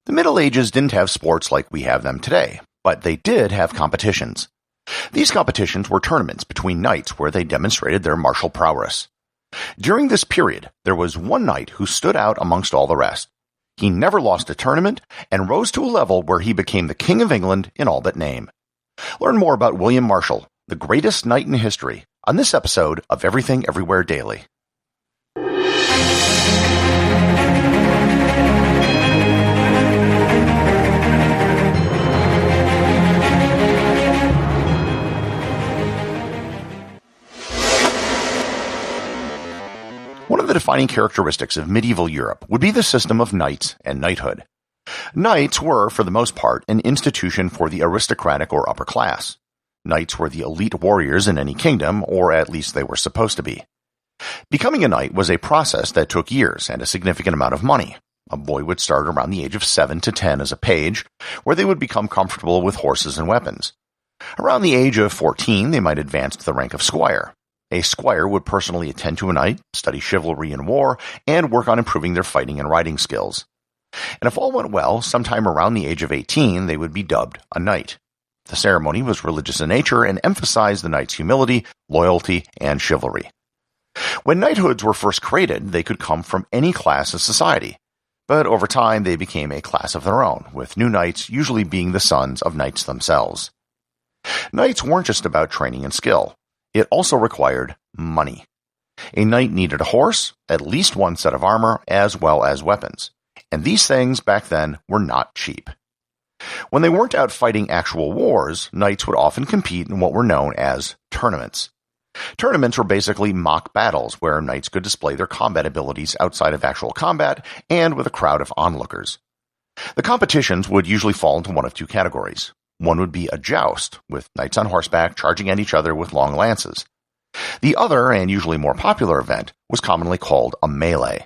The Middle Ages didn't have sports like we have them today, but they did have competitions. These competitions were tournaments between knights where they demonstrated their martial prowess. During this period, there was one knight who stood out amongst all the rest. He never lost a tournament and rose to a level where he became the King of England in all but name. Learn more about William Marshall, the greatest knight in history, on this episode of Everything Everywhere Daily. One of the defining characteristics of medieval Europe would be the system of knights and knighthood. Knights were, for the most part, an institution for the aristocratic or upper class. Knights were the elite warriors in any kingdom, or at least they were supposed to be. Becoming a knight was a process that took years and a significant amount of money. A boy would start around the age of 7 to 10 as a page, where they would become comfortable with horses and weapons. Around the age of 14, they might advance to the rank of squire. A squire would personally attend to a knight, study chivalry and war, and work on improving their fighting and riding skills. And if all went well, sometime around the age of 18, they would be dubbed a knight. The ceremony was religious in nature and emphasized the knight's humility, loyalty, and chivalry. When knighthoods were first created, they could come from any class of society. But over time, they became a class of their own, with new knights usually being the sons of knights themselves. Knights weren't just about training and skill. It also required money. A knight needed a horse, at least one set of armor, as well as weapons. And these things back then were not cheap. When they weren't out fighting actual wars, knights would often compete in what were known as tournaments. Tournaments were basically mock battles where knights could display their combat abilities outside of actual combat and with a crowd of onlookers. The competitions would usually fall into one of two categories. One would be a joust, with knights on horseback charging at each other with long lances. The other, and usually more popular event, was commonly called a melee.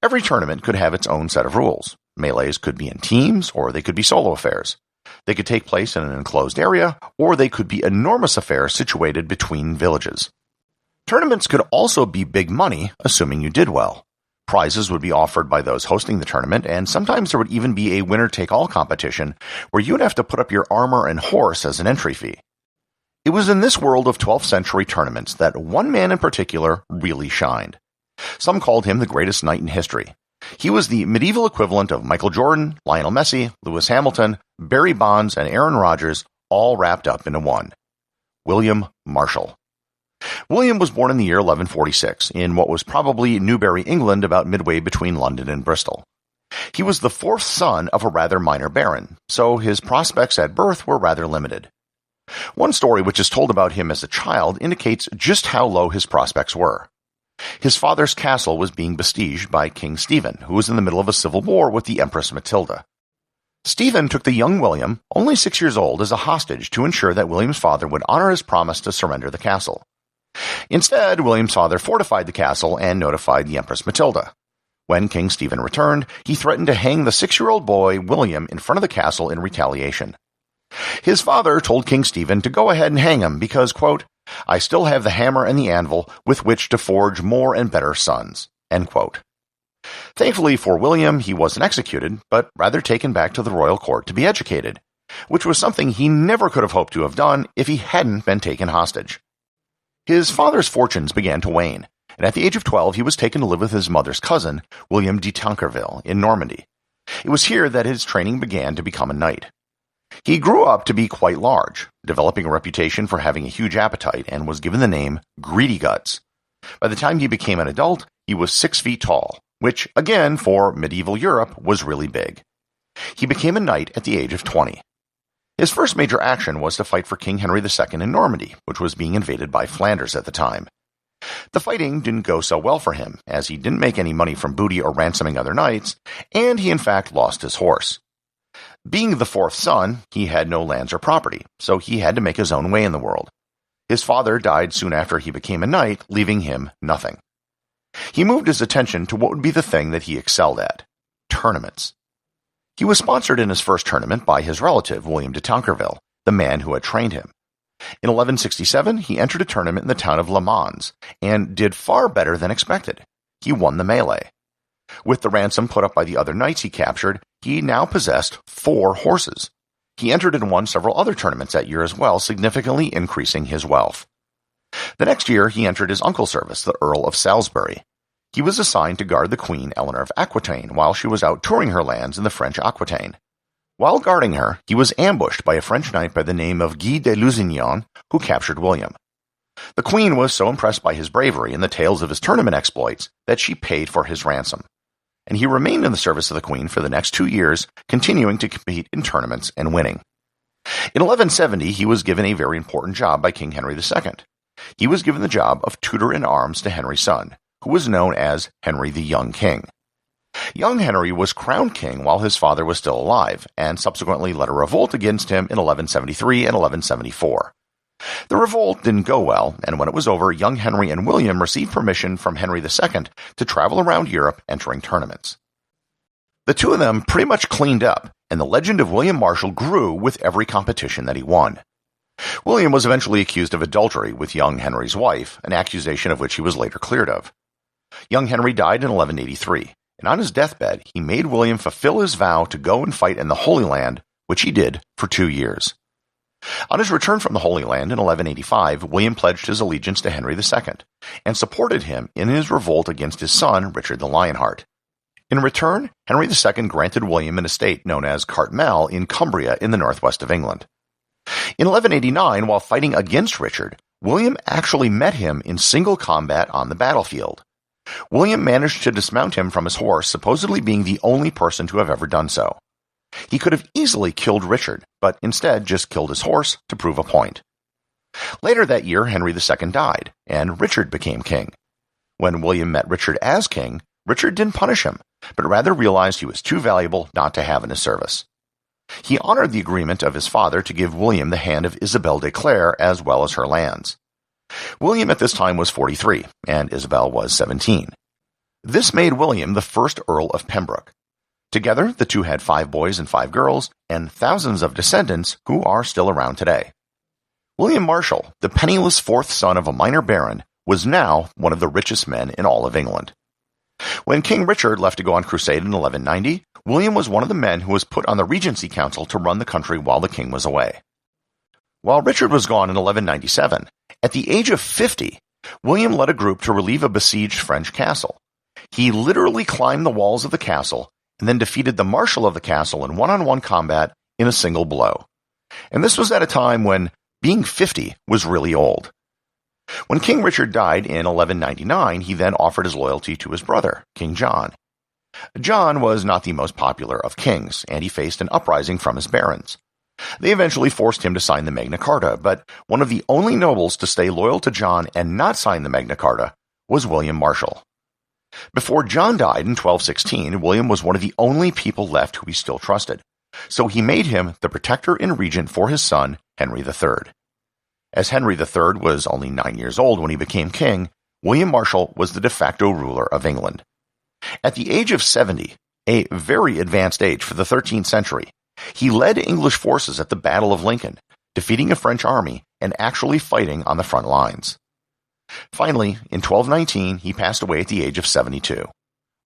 Every tournament could have its own set of rules. Melees could be in teams, or they could be solo affairs. They could take place in an enclosed area, or they could be enormous affairs situated between villages. Tournaments could also be big money, assuming you did well. Prizes would be offered by those hosting the tournament, and sometimes there would even be a winner-take-all competition where you would have to put up your armor and horse as an entry fee. It was in this world of 12th century tournaments that one man in particular really shined. Some called him the greatest knight in history. He was the medieval equivalent of Michael Jordan, Lionel Messi, Lewis Hamilton, Barry Bonds, and Aaron Rodgers, all wrapped up into one. William Marshall. William was born in the year 1146 in what was probably Newbury, England, about midway between London and Bristol. He was the fourth son of a rather minor baron, so his prospects at birth were rather limited. One story which is told about him as a child indicates just how low his prospects were. His father's castle was being besieged by King Stephen, who was in the middle of a civil war with the Empress Matilda. Stephen took the young William, only 6 years old, as a hostage to ensure that William's father would honor his promise to surrender the castle. Instead, William's father fortified the castle and notified the Empress Matilda. When King Stephen returned, he threatened to hang the 6-year-old boy, William, in front of the castle in retaliation. His father told King Stephen to go ahead and hang him because, quote, "I still have the hammer and the anvil with which to forge more and better sons," end quote. Thankfully for William, he wasn't executed, but rather taken back to the royal court to be educated, which was something he never could have hoped to have done if he hadn't been taken hostage. His father's fortunes began to wane, and at the age of 12 he was taken to live with his mother's cousin, William de Tancarville, in Normandy. It was here that his training began to become a knight. He grew up to be quite large, developing a reputation for having a huge appetite, and was given the name Greedy Guts. By the time he became an adult, he was 6 feet tall, which, again, for medieval Europe, was really big. He became a knight at the age of 20. His first major action was to fight for King Henry II in Normandy, which was being invaded by Flanders at the time. The fighting didn't go so well for him, as he didn't make any money from booty or ransoming other knights, and he in fact lost his horse. Being the fourth son, he had no lands or property, so he had to make his own way in the world. His father died soon after he became a knight, leaving him nothing. He moved his attention to what would be the thing that he excelled at: tournaments. He was sponsored in his first tournament by his relative, William de Tancarville, the man who had trained him. In 1167, he entered a tournament in the town of Le Mans, and did far better than expected. He won the melee. With the ransom put up by the other knights he captured, he now possessed 4 horses. He entered and won several other tournaments that year as well, significantly increasing his wealth. The next year, he entered his uncle's service, the Earl of Salisbury. He was assigned to guard the Queen Eleanor of Aquitaine while she was out touring her lands in the French Aquitaine. While guarding her, he was ambushed by a French knight by the name of Guy de Lusignan, who captured William. The Queen was so impressed by his bravery and the tales of his tournament exploits that she paid for his ransom, and he remained in the service of the Queen for the next 2 years, continuing to compete in tournaments and winning. In 1170, he was given a very important job by King Henry II. He was given the job of tutor-in-arms to Henry's son, who was known as Henry the Young King. Young Henry was crowned king while his father was still alive, and subsequently led a revolt against him in 1173 and 1174. The revolt didn't go well, and when it was over, young Henry and William received permission from Henry II to travel around Europe entering tournaments. The two of them pretty much cleaned up, and the legend of William Marshal grew with every competition that he won. William was eventually accused of adultery with young Henry's wife, an accusation of which he was later cleared of. Young Henry died in 1183, and on his deathbed he made William fulfill his vow to go and fight in the Holy Land, which he did for 2 years. On his return from the Holy Land in 1185, William pledged his allegiance to Henry II, and supported him in his revolt against his son, Richard the Lionheart. In return, Henry II granted William an estate known as Cartmel in Cumbria in the northwest of England. In 1189, while fighting against Richard, William actually met him in single combat on the battlefield. William managed to dismount him from his horse, supposedly being the only person to have ever done so. He could have easily killed Richard, but instead just killed his horse to prove a point. Later that year, Henry II died, and Richard became king. When William met Richard as king, Richard didn't punish him, but rather realized he was too valuable not to have in his service. He honored the agreement of his father to give William the hand of Isabel de Clare as well as her lands. William at this time was 43, and Isabel was 17. This made William the first Earl of Pembroke. Together, the two had 5 boys and 5 girls, and thousands of descendants who are still around today. William Marshal, the penniless 4th son of a minor baron, was now one of the richest men in all of England. When King Richard left to go on crusade in 1190, William was one of the men who was put on the Regency Council to run the country while the king was away. While Richard was gone in 1197, at the age of 50, William led a group to relieve a besieged French castle. He literally climbed the walls of the castle and then defeated the marshal of the castle in one-on-one combat in a single blow. And this was at a time when being 50 was really old. When King Richard died in 1199, he then offered his loyalty to his brother, King John. John was not the most popular of kings, and he faced an uprising from his barons. They eventually forced him to sign the Magna Carta, but one of the only nobles to stay loyal to John and not sign the Magna Carta was William Marshal. Before John died in 1216, William was one of the only people left who he still trusted, so he made him the protector and regent for his son, Henry III. As Henry III was only 9 years old when he became king, William Marshal was the de facto ruler of England. At the age of 70, a very advanced age for the 13th century, he led English forces at the Battle of Lincoln, defeating a French army and actually fighting on the front lines. Finally, in 1219, he passed away at the age of 72.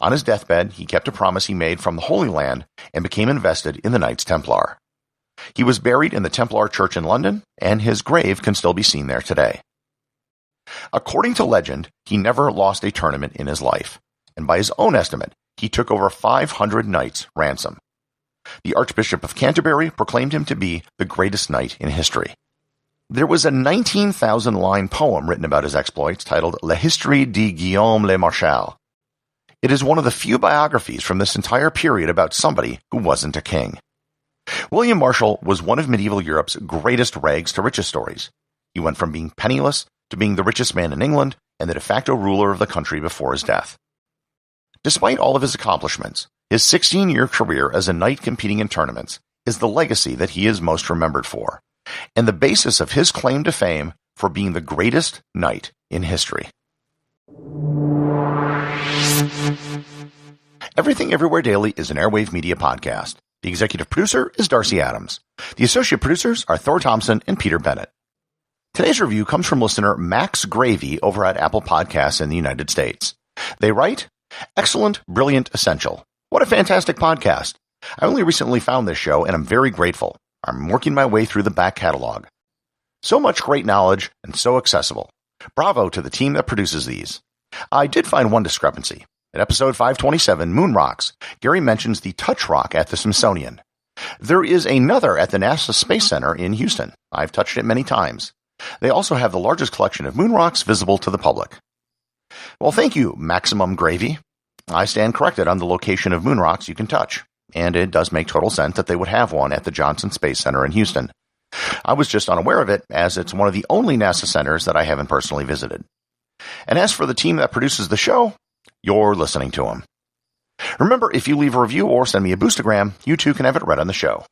On his deathbed, he kept a promise he made from the Holy Land and became invested in the Knights Templar. He was buried in the Templar Church in London, and his grave can still be seen there today. According to legend, he never lost a tournament in his life, and by his own estimate, he took over 500 knights ransom. The Archbishop of Canterbury proclaimed him to be the greatest knight in history. There was a 19,000-line poem written about his exploits titled La Histoire de Guillaume le Marchal. It is one of the few biographies from this entire period about somebody who wasn't a king. William Marshal was one of medieval Europe's greatest rags to riches stories. He went from being penniless to being the richest man in England and the de facto ruler of the country before his death. Despite all of his accomplishments, his 16-year career as a knight competing in tournaments is the legacy that he is most remembered for, and the basis of his claim to fame for being the greatest knight in history. Everything Everywhere Daily is an Airwave Media podcast. The executive producer is Darcy Adams. The associate producers are Thor Thomsen and Peter Bennett. Today's review comes from listener Max Gravy over at Apple Podcasts in the United States. They write, Excellent, brilliant, essential. What a fantastic podcast. I only recently found this show, and I'm very grateful. I'm working my way through the back catalog. So much great knowledge, and so accessible. Bravo to the team that produces these. I did find one discrepancy. In episode 527, Moon Rocks, Gary mentions the Touch Rock at the Smithsonian. There is another at the NASA Space Center in Houston. I've touched it many times. They also have the largest collection of moon rocks visible to the public. Well, thank you, Maximum Gravy. I stand corrected on the location of moon rocks you can touch, and it does make total sense that they would have one at the Johnson Space Center in Houston. I was just unaware of it, as it's one of the only NASA centers that I haven't personally visited. And as for the team that produces the show, you're listening to them. Remember, if you leave a review or send me a boostagram, you too can have it read on the show.